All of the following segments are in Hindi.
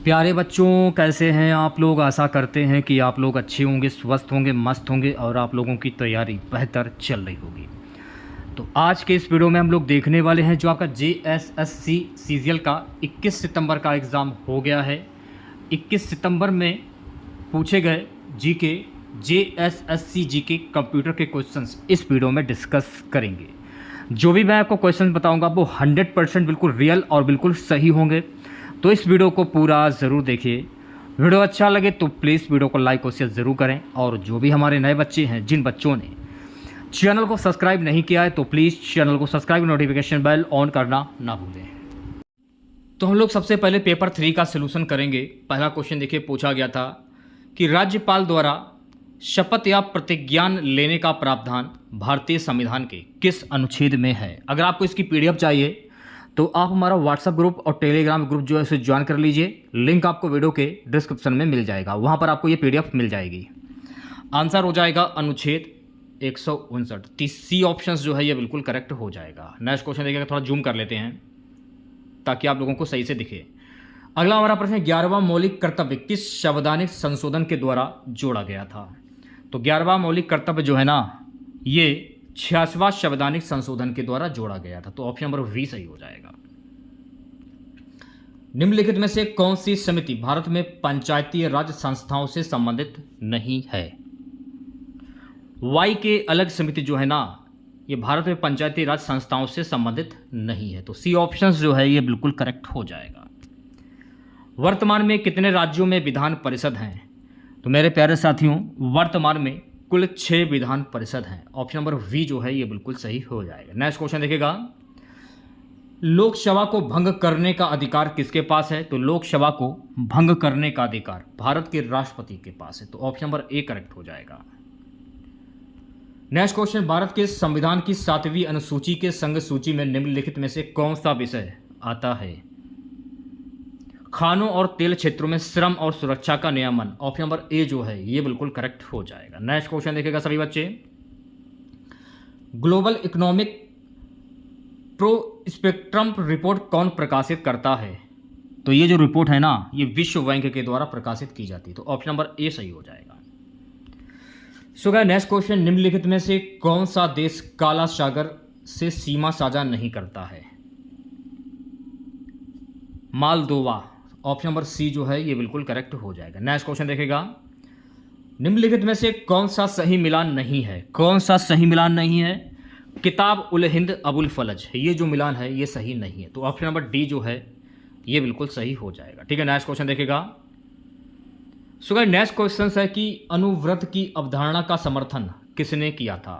प्यारे बच्चों, कैसे हैं आप लोग। आशा करते हैं कि आप लोग अच्छे होंगे, स्वस्थ होंगे, मस्त होंगे और आप लोगों की तैयारी बेहतर चल रही होगी। तो आज के इस वीडियो में हम लोग देखने वाले हैं जो आपका JSSC सीजीएल का 21 सितंबर का एग्ज़ाम हो गया है। 21 सितंबर में पूछे गए जीके JSSC जीके कंप्यूटर के क्वेश्चंस इस वीडियो में डिस्कस करेंगे। जो भी मैं आपको क्वेश्चन बताऊंगा वो 100% बिल्कुल रियल और बिल्कुल सही होंगे। तो इस वीडियो को पूरा ज़रूर देखिए। वीडियो अच्छा लगे तो प्लीज़ वीडियो को लाइक और शेयर ज़रूर करें। और जो भी हमारे नए बच्चे हैं, जिन बच्चों ने चैनल को सब्सक्राइब नहीं किया है तो प्लीज़ चैनल को सब्सक्राइब, नोटिफिकेशन बेल ऑन करना ना भूलें। तो हम लोग सबसे पहले पेपर 3 का सलूशन करेंगे। पहला क्वेश्चन देखिए, पूछा गया था कि राज्यपाल द्वारा शपथ या प्रतिज्ञान लेने का प्रावधान भारतीय संविधान के किस अनुच्छेद में है। अगर आपको इसकी PDF चाहिए तो आप हमारा व्हाट्सएप ग्रुप और टेलीग्राम ग्रुप जो है उसे ज्वाइन कर लीजिए। लिंक आपको वीडियो के डिस्क्रिप्शन में मिल जाएगा, वहाँ पर आपको ये PDF मिल जाएगी। आंसर हो जाएगा अनुच्छेद 159। सी ऑप्शन जो है ये बिल्कुल करेक्ट हो जाएगा। नेक्स्ट क्वेश्चन देखिएगा, थोड़ा जूम कर लेते हैं ताकि आप लोगों को सही से दिखे। अगला हमारा प्रश्न है, 11वां मौलिक कर्तव्य किस संवैधानिक संशोधन के द्वारा जोड़ा गया था। तो 11वां मौलिक कर्तव्य जो है ना, ये 86वां संवैधानिक संशोधन के द्वारा जोड़ा गया था। तो ऑप्शन नंबर V सही हो जाएगा। निम्नलिखित में से कौन सी समिति भारत में पंचायती राज संस्थाओं से संबंधित नहीं है। वाई के अलग समिति जो है ना, ये भारत में पंचायती राज संस्थाओं से संबंधित नहीं है। तो सी ऑप्शन जो है ये बिल्कुल करेक्ट हो जाएगा। वर्तमान में कितने राज्यों में विधान परिषद हैं। तो मेरे प्यारे साथियों, वर्तमान में कुल 6 विधान परिषद हैं। ऑप्शन नंबर V जो है ये बिल्कुल सही हो जाएगा। नेक्स्ट क्वेश्चन देखिएगा, लोकसभा को भंग करने का अधिकार किसके पास है। तो लोकसभा को भंग करने का अधिकार भारत के राष्ट्रपति के पास है। तो ऑप्शन नंबर A करेक्ट हो जाएगा। नेक्स्ट क्वेश्चन, भारत के संविधान की 7वीं अनुसूची के संघ सूची में निम्नलिखित में से कौन सा विषय आता है। खानों और तेल क्षेत्रों में श्रम और सुरक्षा का नियमन। ऑप्शन नंबर A जो है ये बिल्कुल करेक्ट हो जाएगा। नेक्स्ट क्वेश्चन देखिएगा सभी बच्चे, ग्लोबल इकोनॉमिक प्रोस्पेक्ट्रम रिपोर्ट कौन प्रकाशित करता है। तो ये जो रिपोर्ट है ना, ये विश्व बैंक के द्वारा प्रकाशित की जाती है। तो ऑप्शन नंबर A सही हो जाएगा। सो गाइस, नेक्स्ट क्वेश्चन, निम्नलिखित में से कौन सा देश काला सागर से सीमा साझा नहीं करता है। मालदोवा। ऑप्शन नंबर C जो है ये बिल्कुल करेक्ट हो जाएगा। नेक्स्ट क्वेश्चन देखेगा, निम्नलिखित में से कौन सा सही मिलान नहीं है। कौन सा सही मिलान नहीं है। किताब उल हिंद अबुल फलज, ये जो मिलान है ये सही नहीं है। तो ऑप्शन नंबर D जो है ये बिल्कुल सही हो जाएगा। ठीक है, नेक्स्ट क्वेश्चन देखेगा। सो गाइस, नेक्स्ट क्वेश्चन है कि अनुव्रत की अवधारणा का समर्थन किसने किया था।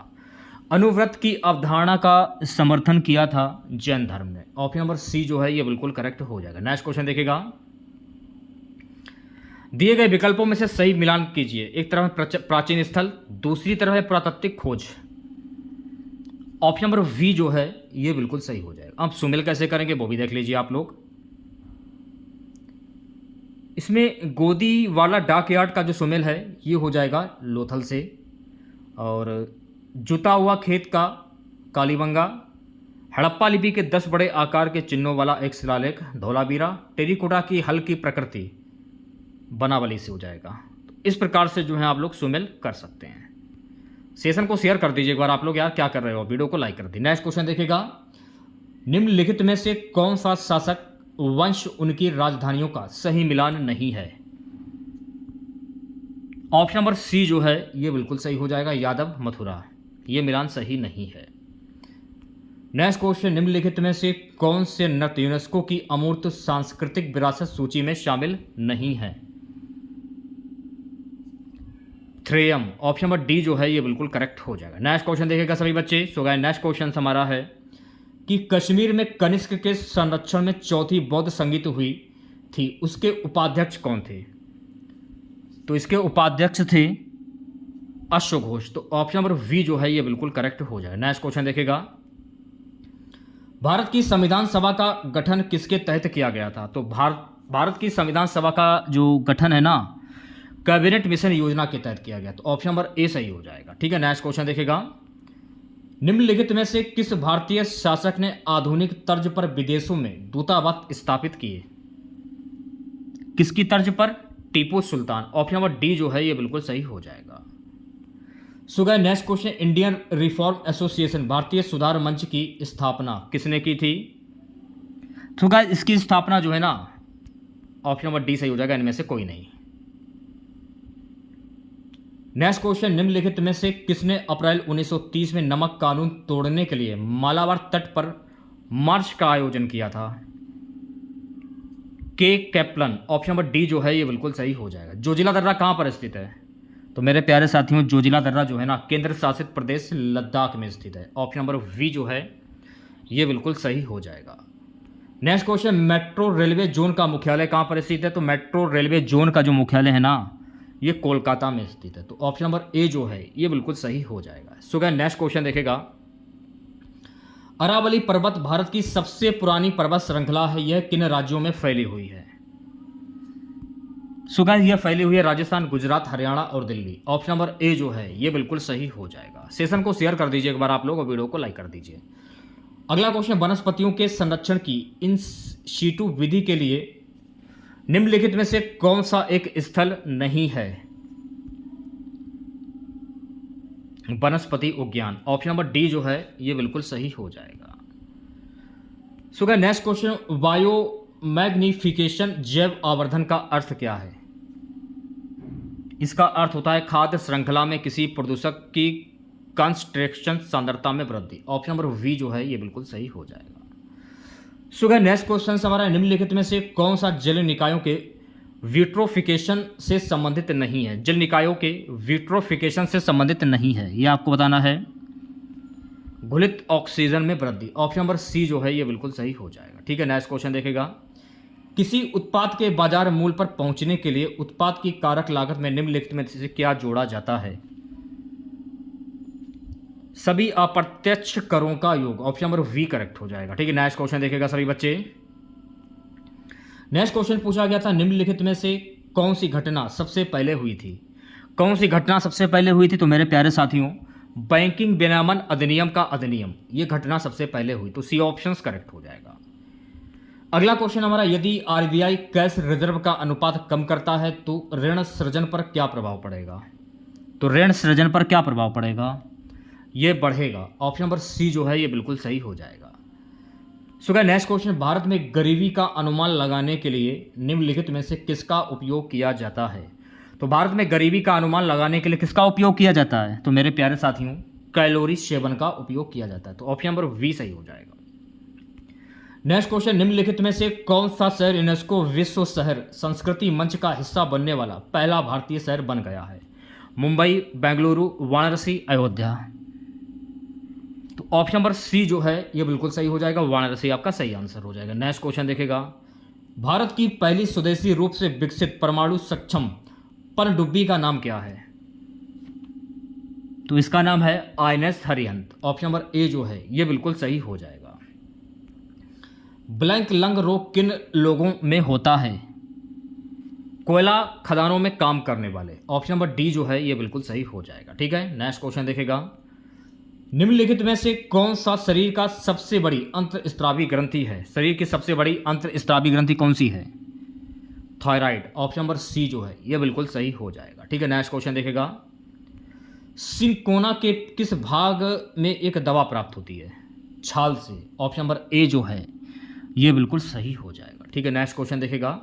अनुव्रत की अवधारणा का समर्थन किया था जैन धर्म ने। ऑप्शन नंबर C जो है ये बिल्कुल करेक्ट हो जाएगा। नेक्स्ट क्वेश्चन देखेगा, दिए गए विकल्पों में से सही मिलान कीजिए। एक तरफ है प्राचीन स्थल, दूसरी तरफ है पुरातात्विक खोज। ऑप्शन नंबर V जो है ये बिल्कुल सही हो जाएगा। अब सुमेल कैसे करेंगे वो भी देख लीजिए आप लोग। इसमें गोदी वाला डाक यार्ड का जो सुमेल है ये हो जाएगा लोथल से, और जुता हुआ खेत का कालीबंगा, हड़प्पा लिपि के 10 बड़े आकार के चिन्हों वाला एक शिलालेख धौलावीरा, टेरिकोटा की हल्की प्रकृति बनावली से हो जाएगा। तो इस प्रकार से जो है आप लोग सुमेल कर सकते हैं। सेशन को शेयर कर दीजिए एक बार आप लोग, यार क्या कर रहे हो, वीडियो को लाइक कर दीजिए। नेक्स्ट क्वेश्चन देखिएगा, निम्नलिखित में से कौन सा शासक वंश उनकी राजधानियों का सही मिलान नहीं है। ऑप्शन नंबर C जो है ये बिल्कुल सही हो जाएगा। यादव मथुरा, ये मिलान सही नहीं है। नेक्स्ट क्वेश्चन, निम्नलिखित में से कौन से नृत्य यूनेस्को की अमूर्त सांस्कृतिक विरासत सूची में शामिल नहीं है। थ्रेयम। ऑप्शन नंबर D जो है ये बिल्कुल करेक्ट हो जाएगा। नेक्स्ट क्वेश्चन देखिएगा सभी बच्चे। सो गाइस, नेक्स्ट क्वेश्चन हमारा है कि कश्मीर में कनिष्क के संरक्षण में चौथी बौद्ध संगीत हुई थी, उसके उपाध्यक्ष कौन थे। तो इसके उपाध्यक्ष थे अश्वघोष। तो ऑप्शन नंबर V जो है ये बिल्कुल करेक्ट हो जाएगा। नेक्स्ट क्वेश्चन देखेगा, भारत की संविधान सभा का गठन किसके तहत किया गया था। तो भारत की संविधान सभा का जो गठन है ना, कैबिनेट मिशन योजना के तहत किया गया। तो ऑप्शन नंबर A सही हो जाएगा। ठीक है, नेक्स्ट क्वेश्चन देखेगा, निम्नलिखित में से किस भारतीय शासक ने आधुनिक तर्ज पर विदेशों में दूतावास स्थापित किए। किसकी तर्ज पर? Tipu Sultan. Option number D जो है ये बिल्कुल सही हो जाएगा। So guys next question, Indian reform association भारतीय सुधार मंच की स्थापना किसने की थी? तो गाइस इसकी स्थापना जो है ना, ऑप्शन नंबर डी सही हो जाएगा, इनमें से कोई नहीं। नेक्स्ट क्वेश्चन, निम्नलिखित में से किसने अप्रैल 1930 में नमक कानून तोड़ने के लिए मालाबार तट पर मार्च का आयोजन किया था? के कैप्लन। ऑप्शन नंबर डी जो है ये बिल्कुल सही हो जाएगा। जोजिला दर्रा कहां पर स्थित है? तो मेरे प्यारे साथियों, जोजिला दर्रा जो है ना केंद्र शासित प्रदेश लद्दाख में स्थित है। ऑप्शन नंबर वी जो है ये बिल्कुल सही हो जाएगा। Next question, metro railway zone का मुख्यालय कहां पर स्थित है? तो मेट्रो रेलवे जोन का जो मुख्यालय है ना ये कोलकाता में स्थित है। तो ऑप्शन नंबर ए जो है ये बिल्कुल सही हो जाएगा। सो गाइस नेक्स्ट क्वेश्चन देखेगा, अरावली पर्वत भारत की सबसे पुरानी पर्वत श्रृंखला है, यह किन राज्यों में फैली हुई है? सो गाइस यह फैली हुई है राजस्थान, गुजरात, हरियाणा और दिल्ली। ऑप्शन नंबर ए जो है ये बिल्कुल सही हो जाएगा। सेशन को शेयर कर दीजिए एक बार आप लोग और वीडियो को लाइक कर दीजिए। अगला क्वेश्चन, वनस्पतियों के संरक्षण की इन सीटू विधि के लिए निम्नलिखित में से कौन सा एक स्थल नहीं है? वनस्पति उद्यान। ऑप्शन नंबर डी जो है ये बिल्कुल सही हो जाएगा। So guys next question, biomagnification जैव आवर्धन का अर्थ क्या है? इसका अर्थ होता है खाद्य श्रृंखला में किसी प्रदूषक की कंसंट्रेशन सांद्रता में वृद्धि। ऑप्शन नंबर वी जो है ये बिल्कुल सही हो जाएगा। सो गाइस नेक्स्ट क्वेश्चन हमारा, निम्नलिखित में से कौन सा जल निकायों के विट्रोफिकेशन से संबंधित नहीं है? जल निकायों के विट्रोफिकेशन से संबंधित नहीं है, यह आपको बताना है। घुलित ऑक्सीजन में वृद्धि। ऑप्शन नंबर सी जो है ये बिल्कुल सही हो जाएगा। ठीक है, नेक्स्ट क्वेश्चन देखेगा, किसी उत्पाद के बाजार मूल्य पर पहुंचने के लिए उत्पाद की कारक लागत में निम्नलिखित में से क्या जोड़ा जाता है? सभी अप्रत्यक्ष करों का योग। ऑप्शन नंबर वी करेक्ट हो जाएगा। ठीक है, नेक्स्ट क्वेश्चन देखेगा सभी बच्चे। नेक्स्ट क्वेश्चन पूछा गया था, निम्नलिखित में से कौन सी घटना सबसे पहले हुई थी? कौन सी घटना सबसे पहले हुई थी? तो मेरे प्यारे साथियों, बैंकिंग विनियमन अधिनियम का अधिनियम, ये घटना सबसे पहले हुई। तो सी ऑप्शन करेक्ट हो जाएगा। अगला क्वेश्चन हमारा, यदि आरबीआई कैश रिजर्व का अनुपात कम करता है तो ऋण सृजन पर क्या प्रभाव पड़ेगा? तो ऋण सृजन पर क्या प्रभाव पड़ेगा? ये बढ़ेगा। ऑप्शन नंबर सी जो है ये बिल्कुल सही हो जाएगा। So guys next question, Bharat में गरीबी का अनुमान लगाने के लिए निम्नलिखित में से किसका उपयोग किया जाता है? तो भारत में गरीबी का अनुमान लगाने के लिए किसका उपयोग किया जाता है? तो मेरे प्यारे साथियों, कैलोरी सेवन का उपयोग किया जाता है। तो ऑप्शन नंबर वी सही हो जाएगा। नेक्स्ट क्वेश्चन, निम्नलिखित में से कौन सा शहर यूनेस्को विश्व शहर संस्कृति मंच का हिस्सा बनने वाला पहला भारतीय शहर बन गया है? मुंबई, बेंगलुरु, वाराणसी, अयोध्या। तो ऑप्शन नंबर सी जो है ये बिल्कुल सही हो जाएगा। वाराणसी आपका सही आंसर हो जाएगा। नेक्स्ट क्वेश्चन देखेगा, भारत की पहली स्वदेशी रूप से विकसित परमाणु सक्षम पनडुब्बी का नाम क्या है? तो इसका नाम है आईएनएस हरिहंत। ऑप्शन नंबर ए जो है ये बिल्कुल सही हो जाएगा। ब्लैंक लंग रोग किन लोगों में होता है? कोयला खदानों में काम करने वाले। ऑप्शन नंबर डी जो है ये बिल्कुल सही हो जाएगा। ठीक है, नेक्स्ट क्वेश्चन देखेगा, निम्नलिखित में से कौन सा शरीर का सबसे बड़ी अंतःस्रावी ग्रंथि है? शरीर की सबसे बड़ी अंतःस्रावी ग्रंथि कौन सी है? थायराइड। ऑप्शन नंबर सी जो है ये बिल्कुल सही हो जाएगा। ठीक है, नेक्स्ट क्वेश्चन देखेगा, सिंकोना के किस भाग में एक दवा प्राप्त होती है? छाल से। ऑप्शन नंबर ए जो है ये बिल्कुल सही हो जाएगा। ठीक है, नेक्स्ट क्वेश्चन देखेगा,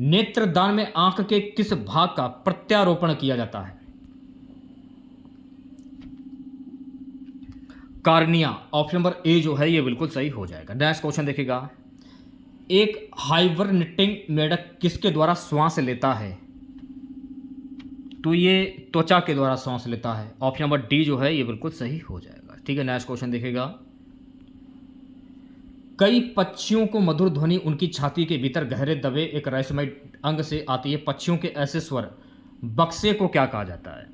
नेत्रदान में आंख के किस भाग का प्रत्यारोपण किया जाता है? कार्निया। ऑप्शन नंबर ए जो है ये बिल्कुल सही हो जाएगा। नेक्स्ट क्वेश्चन देखेगा, एक हाइबरनेटिंग मेढक किसके द्वारा श्वास लेता है? तो ये त्वचा के द्वारा श्वास लेता है। ऑप्शन नंबर डी जो है ये बिल्कुल सही हो जाएगा। ठीक है, नेक्स्ट क्वेश्चन देखेगा, कई पक्षियों को मधुर ध्वनि उनकी छाती के भीतर गहरे दबे एक रहस्यमय अंग से आती है। पक्षियों के ऐसे स्वर बक्से को क्या कहा जाता है?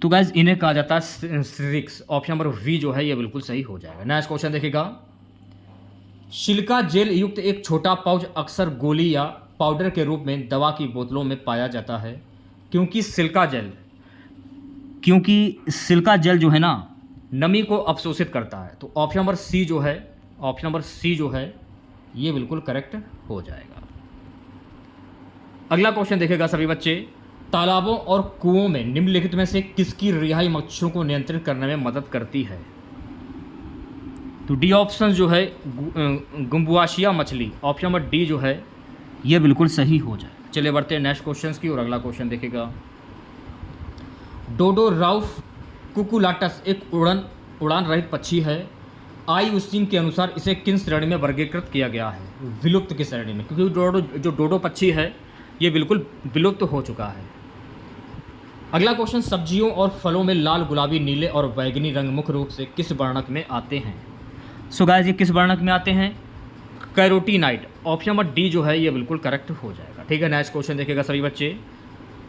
तो गाइस इन्हें कहा जाता है सिरिक्स। ऑप्शन नंबर वी जो है ये बिल्कुल सही हो जाएगा। नेक्स्ट क्वेश्चन देखेगा, सिलिका जेल युक्त एक छोटा पाउच अक्सर गोली या पाउडर के रूप में दवा की बोतलों में पाया जाता है, क्योंकि सिलिका जेल जो है ना नमी को अवशोषित करता है। तो ऑप्शन नंबर सी जो है ये बिल्कुल करेक्ट हो जाएगा। अगला क्वेश्चन देखेगा सभी बच्चे, तालाबों और कुओं में निम्नलिखित में से किसकी रिहाई मच्छरों को नियंत्रित करने में मदद करती है? तो डी ऑप्शन जो है गुम्बुआशिया मछली, ऑप्शन नंबर डी जो है ये बिल्कुल सही हो जाए। चलिए बढ़ते हैं नेक्स्ट क्वेश्चन की और अगला क्वेश्चन देखेगा, डोडोराउफ कुकुलाटस एक उड़ान रहित पक्षी है। आईयूसीएन के अनुसार इसे किन श्रेणी में वर्गीकृत किया गया है? विलुप्त की श्रेणी में, क्योंकि जो डोडो पक्षी है ये बिल्कुल विलुप्त हो चुका है। अगला क्वेश्चन, सब्जियों और फलों में लाल, गुलाबी, नीले और बैंगनी रंग मुख्य रूप से किस वर्णक में आते हैं? सो गाइस ये किस वर्णक में आते हैं? कैरोटीनाइट, ऑप्शन नंबर डी जो है ये बिल्कुल करेक्ट हो जाएगा। ठीक है, नेक्स्ट क्वेश्चन देखिएगा सभी बच्चे,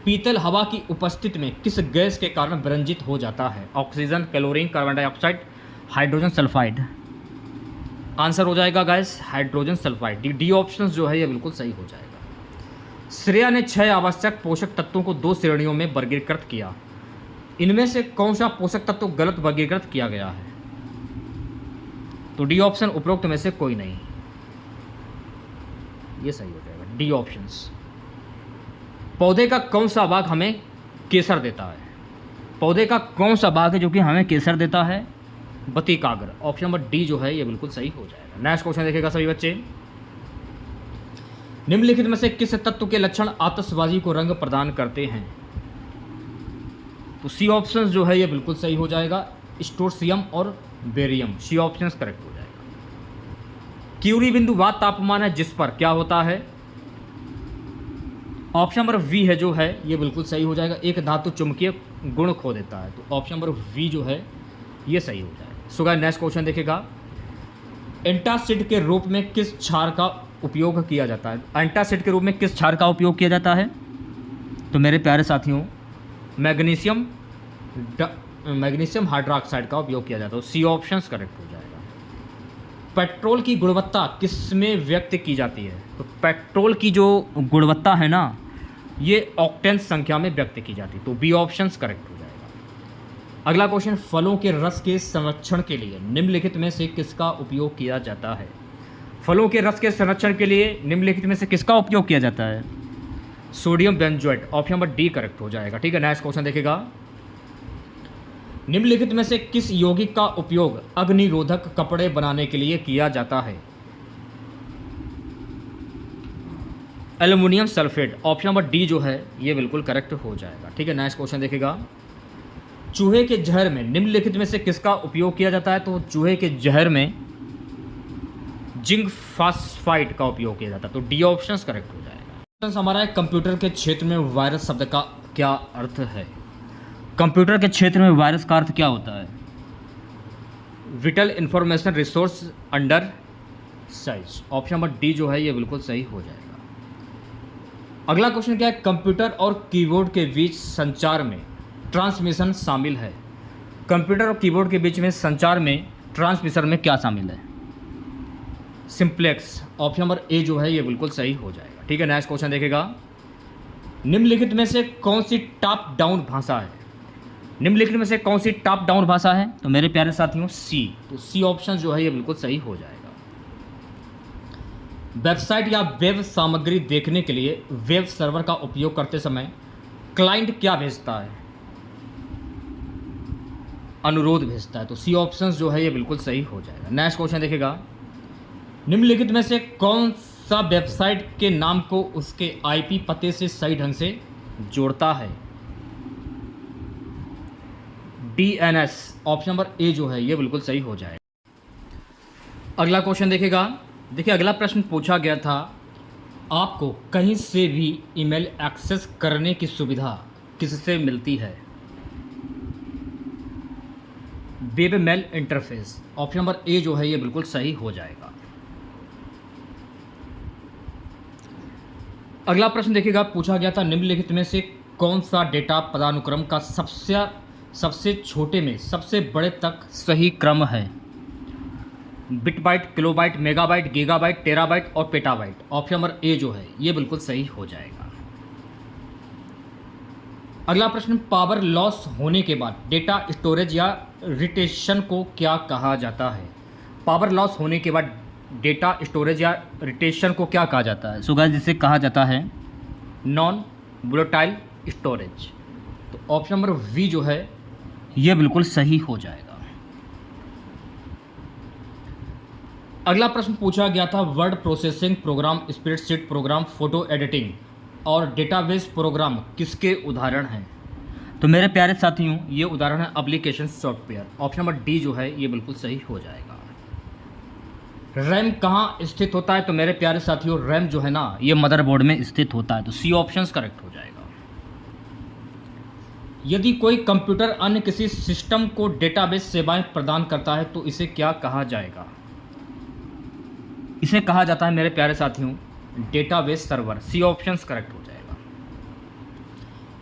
पीतल हवा की उपस्थिति में किस गैस के कारण विरंजित हो जाता है? Oxygen, chlorine, carbon dioxide, hydrogen sulphide. Answer हो जाएगा guys hydrogen sulphide. D option जो है ये बिल्कुल सही हो जाएगा। श्रेया ने 6 आवश्यक पोषक तत्वों को 2 श्रेणियों में वर्गीकृत किया। इनमें से कौन सा पोषक तत्व गलत वर्गीकृत किया गया है? तो डी ऑप्शन उपरोक्त में से कोई नहीं, ये सही हो जाएगा डी ऑप्शंस। पौधे का कौन सा भाग हमें केसर देता है? पौधे का कौन सा भाग है जो कि हमें केसर देता है? बतिकाग्र, ऑप्शन नंबर डी जो है ये बिल्कुल सही हो जाएगा। नेक्स्ट क्वेश्चन देखेगा सभी बच्चे, निम्नलिखित में से किस तत्व के लक्षण आतिशबाजी को रंग प्रदान करते हैं? तो सी ऑप्शन जो है ये बिल्कुल सही हो जाएगा, स्ट्रोंशियम और बेरियम। सी ऑप्शन करेक्ट हो जाएगा। क्यूरी बिंदु वह तापमान है जिस पर क्या होता है? ऑप्शन नंबर वी है जो है ये बिल्कुल सही हो जाएगा, एक धातु चुंबकीय गुण खो देता है। तो ऑप्शन नंबर वी जो है ये सही हो जाएगा। सो गाइस नेक्स्ट क्वेश्चन देखेगा, एंटासिड के रूप में किस क्षार का उपयोग किया जाता है? एंटासिड के रूप में किस क्षार का उपयोग किया जाता है? तो मेरे प्यारे साथियों मैग्नीशियम हाइड्रोक्साइड का उपयोग किया जाता है। सी ऑप्शन करेक्ट हो जाएगा। पेट्रोल की गुणवत्ता किसमें व्यक्त की जाती है? तो पेट्रोल की जो गुणवत्ता है ना ये ऑक्टेन संख्या में व्यक्त की जाती है। तो बी ऑप्शन करेक्ट हो जाएगा। अगला क्वेश्चन, फलों के रस के संरक्षण के लिए निम्नलिखित में से किसका उपयोग किया जाता है? फलों के रस के संरक्षण के लिए निम्नलिखित में से किसका उपयोग किया जाता है? Sodium benzoate, option number D correct हो जाएगा। ठीक है, नेक्स्ट क्वेश्चन देखेगा, निम्नलिखित में से किस यौगिक का उपयोग अग्निरोधक कपड़े बनाने के लिए किया जाता है? Aluminium sulphate, option number D जो है ये बिल्कुल करेक्ट हो जाएगा। ठीक है, नेक्स्ट क्वेश्चन देखेगा, चूहे के जहर में निम्नलिखित में से किसका उपयोग किया जाता है? तो चूहे के जहर में जिंक फास्फाइड का उपयोग किया जाता है। तो डी ऑप्शन करेक्ट हो जाएगा। हमारा है कंप्यूटर के क्षेत्र में वायरस शब्द का क्या अर्थ है? कंप्यूटर के क्षेत्र में वायरस का अर्थ क्या होता है? Whittle information resource under size, option number D जो है ये बिल्कुल सही हो जाएगा। अगला क्वेश्चन क्या है, कंप्यूटर और कीबोर्ड के बीच संचार में ट्रांसमिशन शामिल है। कंप्यूटर और कीबोर्ड के बीच में संचार में ट्रांसमिशन में क्या शामिल है? सिंप्लेक्स, ऑप्शन नंबर ए जो है ये बिल्कुल सही हो जाएगा। ठीक है, नेक्स्ट क्वेश्चन देखेगा, निम्नलिखित में से कौन सी टॉप डाउन भाषा है? निम्नलिखित में से कौन सी टॉप डाउन भाषा है? तो मेरे प्यारे साथियों सी, तो सी ऑप्शन जो है ये बिल्कुल सही हो जाएगा। वेबसाइट या वेब सामग्री देखने के लिए वेब सर्वर का उपयोग करते समय क्लाइंट क्या भेजता है? अनुरोध भेजता है। तो सी ऑप्शन जो है ये बिल्कुल सही हो जाएगा। नेक्स्ट क्वेश्चन देखेगा, निम्नलिखित में से कौन सा वेबसाइट के नाम को उसके आईपी पते से सही ढंग से जोड़ता है? DNS, ऑप्शन नंबर ए जो है ये बिल्कुल सही हो जाएगा। अगला क्वेश्चन देखेगा, देखिए अगला प्रश्न पूछा गया था, आपको कहीं से भी ईमेल एक्सेस करने की सुविधा किससे मिलती है? Web mail interface, option number A जो है ये बिल्कुल सही हो जाएगा। अगला प्रश्न देखिएगा, पूछा गया था, निम्नलिखित में से कौन सा डेटा पदानुक्रम का सबसे छोटे में सबसे बड़े तक सही क्रम है? बिटबाइट, किलोबाइट, मेगाबाइट, गीगाबाइट, टेराबाइट और पेटाबाइट, ऑप्शन नंबर ए जो है ये बिल्कुल सही हो जाएगा। अगला प्रश्न, पावर लॉस होने के बाद डेटा स्टोरेज या रिटेंशन को क्या कहा जाता है? पावर लॉस होने के बाद डेटा स्टोरेज या रिटेंशन को क्या कहा जाता है? सो गाइस जिसे कहा जाता है नॉन वोलेटाइल स्टोरेज। तो ऑप्शन नंबर वी जो है ये बिल्कुल सही हो जाएगा। अगला प्रश्न पूछा गया था, word processing program, spreadsheet programme, photo editing और डेटाबेस प्रोग्राम किसके उदाहरण हैं? तो मेरे प्यारे साथियों, ये उदाहरण है application software. Option number D जो है ये बिल्कुल सही हो जाएगा। रैम कहाँ स्थित होता है? तो मेरे प्यारे साथियों, रैम जो है ना ये मदरबोर्ड में स्थित होता है। तो सी ऑप्शन करेक्ट हो जाएगा। यदि कोई कंप्यूटर अन्य किसी सिस्टम को डेटाबेस सेवाएं प्रदान करता है तो इसे क्या कहा जाएगा? इसे कहा जाता है मेरे प्यारे साथियों database server. C option correct हो जाएगा।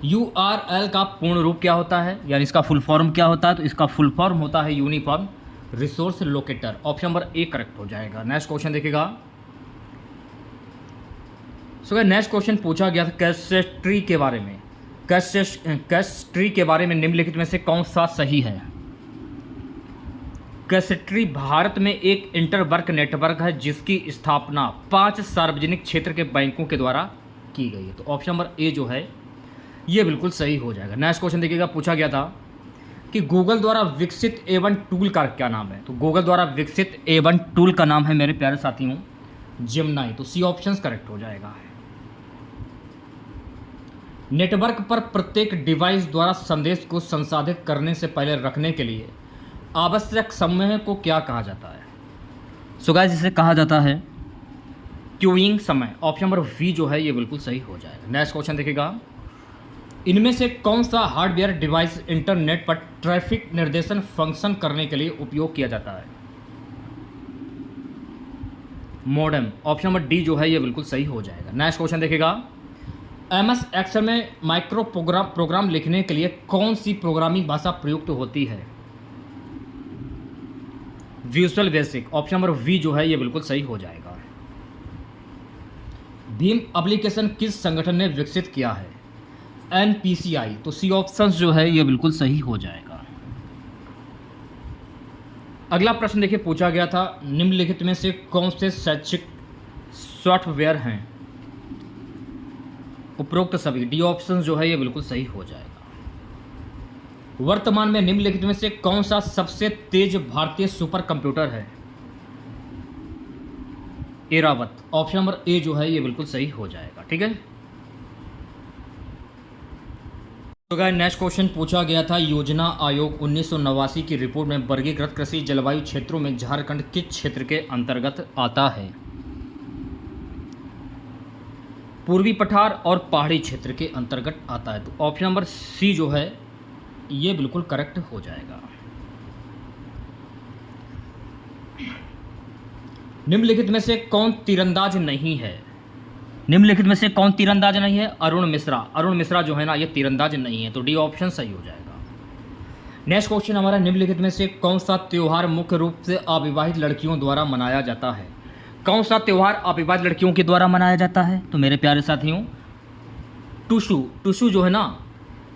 URL का पूर्ण रूप क्या होता है, यानी इसका फुल फॉर्म क्या होता है? तो इसका फुल फॉर्म होता है uniform resource locator. Option number A correct हो जाएगा। नेक्स्ट क्वेश्चन देखिएगा। सो नेक्स्ट क्वेश्चन पूछा गया था कैश ट्री के बारे में। कैश ट्री के बारे में निम्नलिखित में से कौन सा सही है? कैश ट्री भारत में एक इंटरवर्क नेटवर्क है जिसकी स्थापना 5 सार्वजनिक क्षेत्र के बैंकों के द्वारा की गई है। तो ऑप्शन नंबर ए जो है ये बिल्कुल सही हो जाएगा। नेक्स्ट क्वेश्चन देखिएगा। पूछा गया था कि गूगल द्वारा विकसित A1 टूल का क्या नाम है? तो गूगल द्वारा विकसित A1 टूल का नाम है मेरे प्यारे साथियों जेमिनी। तो सी ऑप्शन करेक्ट हो जाएगा। नेटवर्क पर प्रत्येक डिवाइस द्वारा संदेश को संसाधित करने से पहले रखने के लिए आवश्यक समय को क्या कहा जाता है? सो गाइस इसे कहा जाता है क्यूइंग समय। ऑप्शन नंबर वी जो है ये बिल्कुल सही हो जाएगा। नेक्स्ट क्वेश्चन देखिएगा। इनमें से कौन सा हार्डवेयर डिवाइस इंटरनेट पर ट्रैफिक निर्देशन फंक्शन करने के लिए उपयोग किया जाता है? मॉडेम। ऑप्शन नंबर डी जो है ये बिल्कुल सही हो जाएगा। नेक्स्ट क्वेश्चन देखिएगा। MS एक्सेल में माइक्रो प्रोग्राम लिखने के लिए कौन सी प्रोग्रामिंग भाषा प्रयुक्त होती है? Visual basic. Option number B जो है ये बिल्कुल सही हो जाएगा। भीम एप्लीकेशन किस संगठन ने विकसित किया है? NPCI। तो सी ऑप्शन जो है ये बिल्कुल सही हो जाएगा। अगला प्रश्न देखिए पूछा गया था निम्नलिखित में से कौन से शैक्षिक सॉफ्टवेयर हैं? उपरोक्त सभी। डी ऑप्शन जो है ये बिल्कुल सही हो जाएगा। वर्तमान में निम्नलिखित में से कौन सा सबसे तेज भारतीय सुपर कंप्यूटर है? एरावत। ऑप्शन नंबर ए जो है ये बिल्कुल सही हो जाएगा। ठीक है। तो गाइस नेक्स्ट क्वेश्चन पूछा गया था योजना आयोग 1989 की रिपोर्ट में वर्गीकृत कृषि जलवायु क्षेत्रों में झारखंड किस क्षेत्र के अंतर्गत आता है? पूर्वी पठार और पहाड़ी क्षेत्र के अंतर्गत आता है। तो ऑप्शन नंबर सी जो है ये बिल्कुल करेक्ट हो जाएगा। निम्नलिखित में से कौन तीरंदाज नहीं है? निम्नलिखित में से कौन तीरंदाज नहीं है? अरुण मिश्रा। अरुण मिश्रा जो है ना ये तीरंदाज नहीं है। तो डी ऑप्शन सही हो जाएगा। नेक्स्ट क्वेश्चन हमारा निम्नलिखित में से कौन सा त्यौहार मुख्य रूप से अविवाहित लड़कियों द्वारा मनाया जाता है? कौन सा त्यौहार अविवाहित लड़कियों के द्वारा मनाया जाता है? तो मेरे प्यारे साथियों टुसू। टुसू जो है ना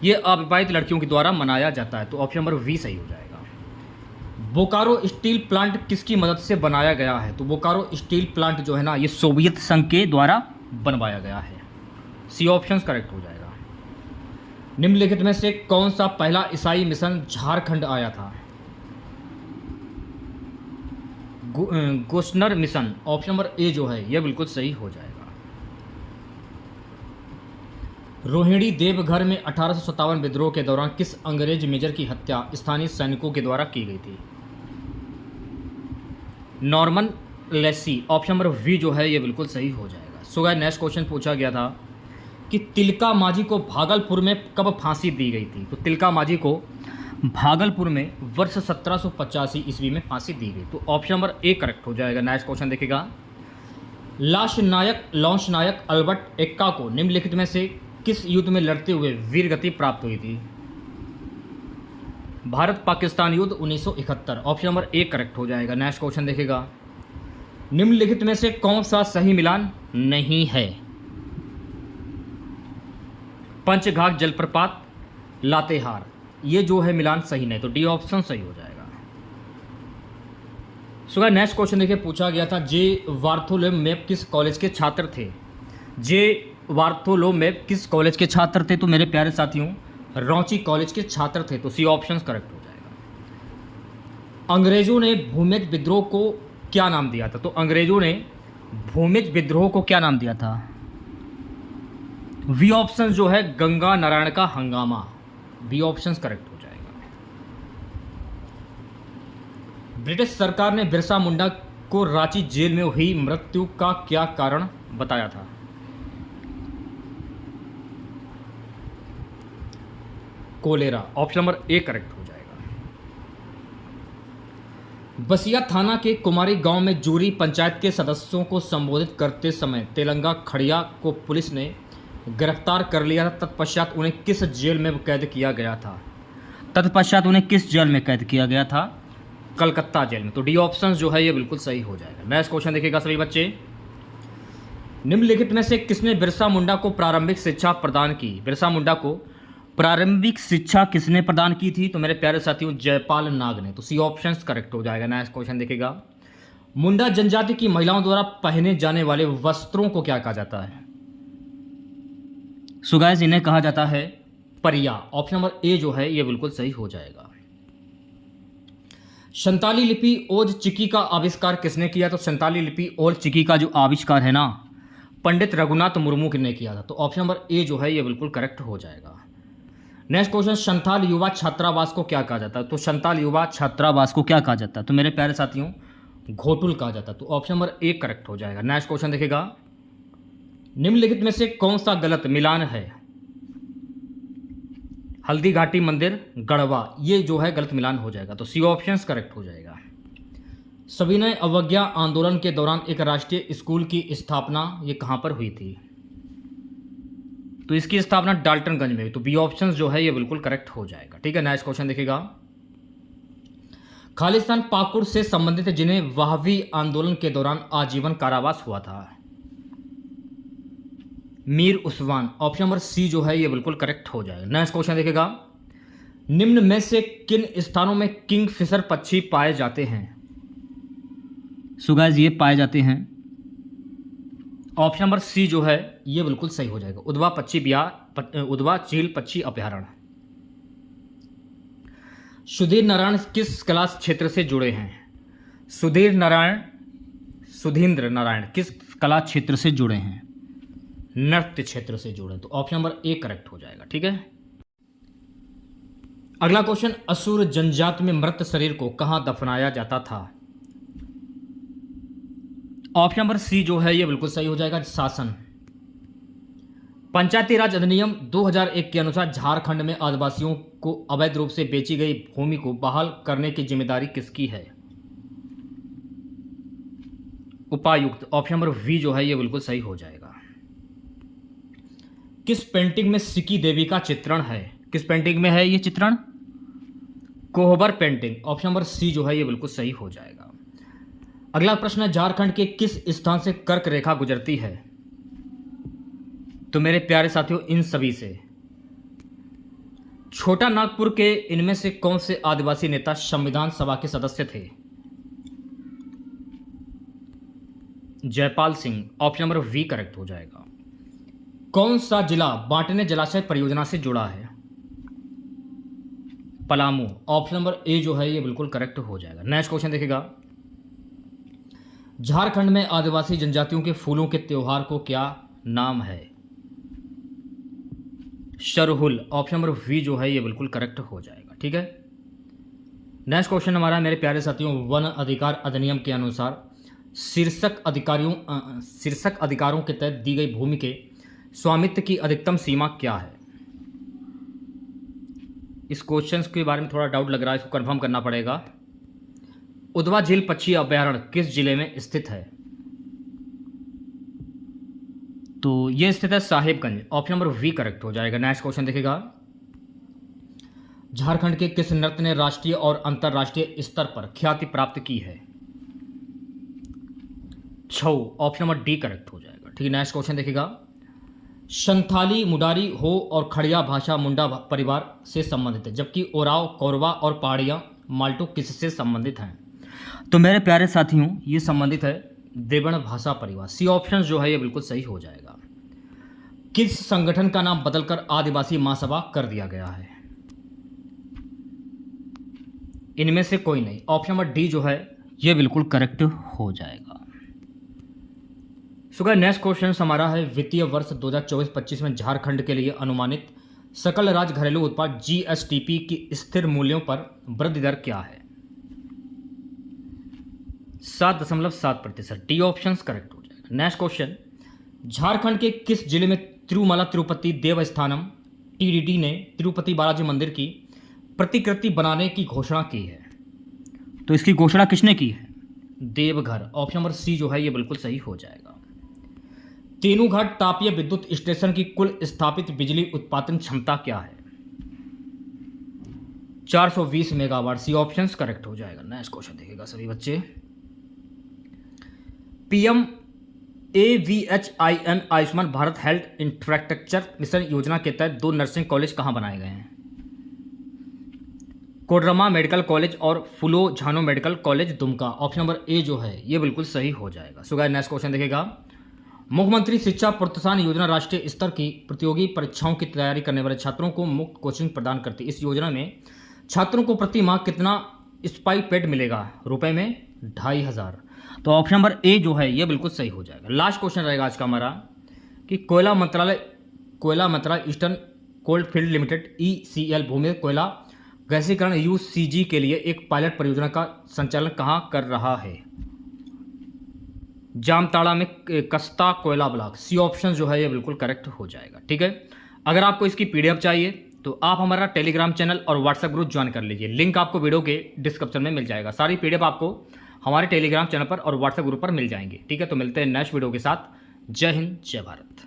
ये अविवाहित लड़कियों के द्वारा मनाया जाता है। तो ऑप्शन नंबर वी सही हो जाएगा। बोकारो स्टील प्लांट किसकी मदद से बनाया गया है? तो बोकारो स्टील प्लांट जो है ना ये सोवियत संघ के द्वारा बनवाया गया है। सी ऑप्शन करेक्ट हो जाएगा। निम्नलिखित में से कौन सा पहला ईसाई मिशन झारखंड आया था? Gossner mission. Option number A जो है यह बिल्कुल सही हो जाएगा। रोहिणी देवघर में 1857 विद्रोह के दौरान किस अंग्रेज मेजर की हत्या स्थानीय सैनिकों के द्वारा की गई थी? Norman Lacey. Option number B जो है यह बिल्कुल सही हो जाएगा। सो गाइस नेक्स्ट क्वेश्चन पूछा गया था कि तिलका मांझी को भागलपुर में कब फांसी दी गई थी? तो तिलका मांझी को भागलपुर में वर्ष 1785 ईस्वी में फांसी दी गई। तो ऑप्शन नंबर ए करेक्ट हो जाएगा। नेक्स्ट क्वेश्चन देखिएगा। लॉन्च नायक अल्बर्ट एक्का को निम्नलिखित में से किस युद्ध में लड़ते हुए वीर गति प्राप्त हुई थी? भारत पाकिस्तान युद्ध 1971। ऑप्शन नंबर ए करेक्ट हो जाएगा। नेक्स्ट क्वेश्चन देखिएगा। निम्नलिखित में से कौन सा सही मिलान नहीं है? पंचघाट जलप्रपात, लातेहार, ये जो है मिलान सही नहीं। तो डी ऑप्शन सही हो जाएगा। सो नेक्स्ट क्वेश्चन देखिए पूछा गया था जे वार्थोलेम मेप किस कॉलेज के छात्र थे? जे वार्थोलोमेव किस कॉलेज के छात्र थे? तो मेरे प्यारे साथियों रांची कॉलेज के छात्र थे, तो सी ऑप्शन करेक्ट हो जाएगा। अंग्रेजों ने भूमिज विद्रोह को क्या नाम दिया था? तो अंग्रेजों ने भूमिज विद्रोह को क्या नाम दिया था? बी ऑप्शन जो है गंगा नारायण का हंगामा, बी ऑप्शन करेक्ट हो जाएगा। ब्रिटिश सरकार ने बिरसा मुंडा को रांची जेल में हुई मृत्यु का क्या कारण बताया था? Cholera, option number A correct हो जाएगा। बसिया थाना के कुमारी गांव में जूरी पंचायत के सदस्यों को संबोधित करते समय तेलंगा खड़िया को पुलिस ने गिरफ्तार कर लिया था। तत्पश्चात उन्हें किस जेल में कैद किया गया था? तत्पश्चात उन्हें किस जेल में कैद किया गया था? कलकत्ता जेल में। तो डी ऑप्शन जो है ये बिल्कुल सही हो जाएगा। नेक्स्ट क्वेश्चन देखिएगा सभी बच्चे, निम्नलिखित में से किसने बिरसा मुंडा को प्रारंभिक शिक्षा प्रदान की? बिरसा मुंडा को प्रारंभिक शिक्षा किसने प्रदान की थी? तो मेरे प्यारे साथियों जयपाल नाग ने। तो सी ऑप्शन करेक्ट हो जाएगा। नेक्स्ट क्वेश्चन देखिएगा, मुंडा जनजाति की महिलाओं द्वारा पहने जाने वाले वस्त्रों को क्या कहा जाता है? सो गाइस इन्हें कहा जाता है परिया, ऑप्शन नंबर ए जो है ये बिल्कुल सही हो जाएगा। संताली लिपि ओज चिकी का आविष्कार किसने किया? तो संताली लिपि ओज चिकी का जो आविष्कार है ना पंडित रघुनाथ मुर्मू ने किया था। तो ऑप्शन नंबर ए जो है ये बिल्कुल करेक्ट हो जाएगा। नेक्स्ट क्वेश्चन, संथाल युवा छात्रावास को क्या कहा जाता है? तो संथाल युवा छात्रावास को क्या कहा जाता है? तो मेरे प्यारे साथियों घोटुल कहा जाता है। तो ऑप्शन नंबर ए करेक्ट हो जाएगा। नेक्स्ट क्वेश्चन देखिएगा, निम्नलिखित में से कौन सा गलत मिलान है? हल्दी घाटी मंदिर गढ़वा, ये जो है गलत मिलान हो जाएगा। तो सी ऑप्शन करेक्ट हो जाएगा। सविनय अवज्ञा आंदोलन के दौरान एक राष्ट्रीय स्कूल की स्थापना ये कहां पर हुई थी? तो इसकी स्थापना डाल्टनगंज में हुई। तो बी ऑप्शन जो है ये बिल्कुल करेक्ट हो जाएगा। ठीक है, नेक्स्ट क्वेश्चन देखिएगा, खालिस्तान पाकुड़ से संबंधित जिन्हें वहाबी आंदोलन के दौरान आजीवन कारावास हुआ था? Mir Osman, option number C जो है ये बिल्कुल करेक्ट हो जाएगा। नेक्स्ट क्वेश्चन देखिएगा, निम्न में से किन स्थानों में किंगफिशर पक्षी पाए जाते हैं? सो गाइस ये पाए जाते हैं, ऑप्शन नंबर सी जो है ये बिल्कुल सही हो जाएगा, उधवा पक्षी बिहार उधवा चील पक्षी अभ्यारण्य। सुधीर नारायण किस कला क्षेत्र से जुड़े हैं? सुधींद्र नारायण किस कला क्षेत्र से जुड़े हैं? नृत्य क्षेत्र से जुड़े। तो ऑप्शन नंबर ए करेक्ट हो जाएगा। ठीक है, अगला क्वेश्चन, असुर जनजाति में मृत शरीर को कहां दफनाया जाता था? ऑप्शन नंबर सी जो है ये बिल्कुल सही हो जाएगा, शासन। पंचायती राज अधिनियम 2001 के अनुसार झारखंड में आदिवासियों को अवैध रूप से बेची गई भूमि को बहाल करने की जिम्मेदारी किसकी है? उपायुक्त, ऑप्शन नंबर वी जो है ये बिल्कुल सही हो जाएगा। किस पेंटिंग में सिक्की देवी का चित्रण है? किस पेंटिंग में है ये चित्रण? कोहबर पेंटिंग, ऑप्शन नंबर सी जो है ये बिल्कुल सही हो जाएगा। अगला प्रश्न है, झारखंड के किस स्थान से कर्क रेखा गुजरती है? तो मेरे प्यारे साथियों इन सभी से। छोटा नागपुर के इनमें से कौन से आदिवासी नेता संविधान सभा के सदस्य थे? Jaipal Singh, option number B correct हो जाएगा। कौन सा जिला बांटने जलाशय परियोजना से जुड़ा है? पलामू, ऑप्शन नंबर ए जो है ये बिल्कुल करेक्ट हो जाएगा। नेक्स्ट क्वेश्चन देखिएगा, झारखंड में आदिवासी जनजातियों के फूलों के त्योहार को क्या नाम है? शरहुल, ऑप्शन नंबर वी जो है ये बिल्कुल करेक्ट हो जाएगा। ठीक है, नेक्स्ट क्वेश्चन हमारा मेरे प्यारे साथियों, वन अधिकार अधिनियम के अनुसार शीर्षक अधिकारों के तहत दी गई भूमि के स्वामित्व की अधिकतम सीमा क्या है? इस क्वेश्चन के बारे में थोड़ा डाउट लग रहा है, इसको कंफर्म करना पड़ेगा। उधवा झील पक्षी अभ्यारण्य किस जिले में स्थित है? तो ये स्थित है Sahibganj, option number B correct हो जाएगा। नेक्स्ट क्वेश्चन देखिएगा, झारखंड के किस नृत्य ने राष्ट्रीय और अंतर्राष्ट्रीय स्तर पर ख्याति प्राप्त की है? छऊ, ऑप्शन नंबर डी करेक्ट हो जाएगा। ठीक है, नेक्स्ट क्वेश्चन देखिएगा, संथाली, मुडारी, हो और खड़िया भाषा मुंडा परिवार से संबंधित है, जबकि ओराव, कोरवा और पहाड़िया माल्टो किससे संबंधित हैं? तो मेरे प्यारे साथियों ये संबंधित है देवण भाषा परिवार। सी ऑप्शन जो है ये बिल्कुल सही हो जाएगा। किस संगठन का नाम बदलकर आदिवासी महासभा कर दिया गया है? इनमें से कोई नहीं। ऑप्शन नंबर डी जो है ये बिल्कुल करेक्ट हो जाएगा। सो नेक्स्ट क्वेश्चन हमारा है, वित्तीय वर्ष 2024-25 में झारखंड के लिए अनुमानित सकल राज्य घरेलू उत्पाद जीएसटीपी की स्थिर मूल्यों पर वृद्धि दर क्या है? 7.7%। डी ऑप्शन करेक्ट हो जाएगा। नेक्स्ट क्वेश्चन, झारखंड के किस जिले में तिरुमला तिरुपति देवस्थानम टीडीडी ने तिरुपति बालाजी मंदिर की प्रतिकृति बनाने की घोषणा की है? तो इसकी घोषणा किसने की है? देवघर। ऑप्शन नंबर सी जो है ये बिल्कुल सही हो जाएगा। तेनूघाट तापीय विद्युत स्टेशन की कुल स्थापित बिजली उत्पादन क्षमता क्या है? 420 मेगावाट। सी ऑप्शन करेक्ट हो जाएगा। नेक्स्ट क्वेश्चन देखिएगा सभी बच्चे, PM AVHIN Ayushman Bharat health infrastructure mission योजना के तहत 2 नर्सिंग कॉलेज कहां बनाए गए हैं? कोडरमा मेडिकल कॉलेज और फुलो झानो medical college Dumka. Option number A जो है ये बिल्कुल सही हो जाएगा। सो गाइस नेक्स्ट क्वेश्चन देखिएगा, मुख्यमंत्री शिक्षा प्रोत्साहन योजना राष्ट्रीय स्तर की प्रतियोगी परीक्षाओं की तैयारी करने वाले छात्रों को मुफ्त कोचिंग प्रदान करती है। इस योजना में छात्रों को प्रति माह कितना स्टाइपेंड मिलेगा? रुपए में 2500। तो ऑप्शन नंबर ए जो है ये बिल्कुल सही हो जाएगा। लास्ट क्वेश्चन रहेगा आज का हमारा कि कोयला मंत्रालय eastern cold field limited ECL भूमि कोयला गैसीकरण UCG के लिए एक पायलट परियोजना का संचालन कहां कर रहा है? जामताड़ा में कस्ता कोयला ब्लॉक। सी ऑप्शन जो है ये बिल्कुल करेक्ट हो जाएगा। ठीक है, अगर आपको इसकी PDF चाहिए तो आप हमारा टेलीग्राम चैनल और व्हाट्सएप ग्रुप ज्वाइन कर लीजिए। लिंक आपको वीडियो के डिस्क्रिप्शन में मिल जाएगा। सारी PDF आपको हमारे टेलीग्राम चैनल पर और व्हाट्सएप ग्रुप पर मिल जाएंगे। ठीक है, तो मिलते हैं नेक्स्ट वीडियो के साथ। जय हिंद, जय भारत।